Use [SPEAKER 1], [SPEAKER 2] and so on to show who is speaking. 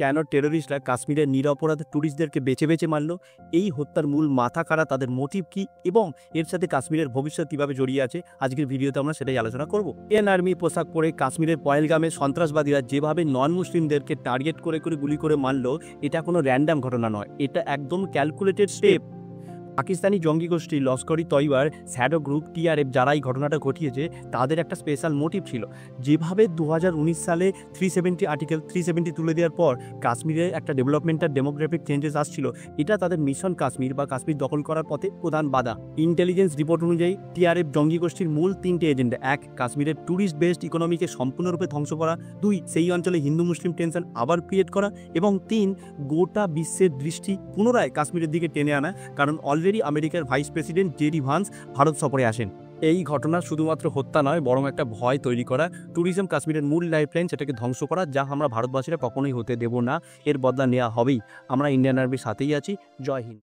[SPEAKER 1] কেন টেররিস্টরা কাশ্মীরের নিরপরাধ ট্যুরিস্টদেরকে বেছে বেছে মারল, এই হত্যার মূল মাথা কারা, তাদের মোটিভ কী এবং এর সাথে কাশ্মীরের ভবিষ্যৎ কীভাবে জড়িয়ে আছে, আজকের ভিডিওতে আমরা সেটাই আলোচনা করব। ইন্ডিয়ান আর্মি পোশাক পরে কাশ্মীরের পহেলগামে সন্ত্রাসবাদীরা যেভাবে নন মুসলিমদেরকে টার্গেট করে গুলি করে মারল, এটা কোনো র্যান্ডাম ঘটনা নয়, এটা একদম ক্যালকুলেটেড স্টেপ। পাকিস্তানি জঙ্গি গোষ্ঠী লস্করি তৈবার, শ্যাডো গ্রুপ, টিআরএফ যারা এই ঘটনাটা ঘটিয়েছে তাদের একটা স্পেশাল মোটিভ ছিল। যেভাবে 2019 সালে 370 আর্টিকেল 370 তুলে দেওয়ার পর কাশ্মীরে একটা ডেভেলপমেন্টাল ডেমোগ্রাফিক চেঞ্জেস আসছিল, এটা তাদের মিশন কাশ্মীর বা কাশ্মীর দখল করার পথে প্রধান বাধা। ইন্টেলিজেন্স রিপোর্ট অনুযায়ী টিআরএফ জঙ্গি গোষ্ঠীর মূল 3টে এজেন্ডা: 1, কাশ্মীরের ট্যুরিস্ট বেসড ইকোনমিকে সম্পূর্ণরূপে ধ্বংস করা; 2, সেই অঞ্চলে হিন্দু মুসলিম টেনশন আবার ক্রিয়েট করা; এবং 3, গোটা বিশ্বের দৃষ্টি পুনরায় কাশ্মীরের দিকে টেনে আনা, কারণ অলরেডি আমেরিকার vice president JD Vance Bharat সফরে আসেন। এই ঘটনা শুধুমাত্র হত্যা নয়, বরং একটা ভয় তৈরি করা, ট্যুরিজম কাশ্মীরের মূল লাইফলাইন সেটাকে ধ্বংস করা, যা আমরা ভারতবাসীরা কখনোই হতে দেব না। এর বদলা নেওয়া হবেই। আমরা ইন্ডিয়ান আর্মির সাথেই আছি। জয় হিন্দ।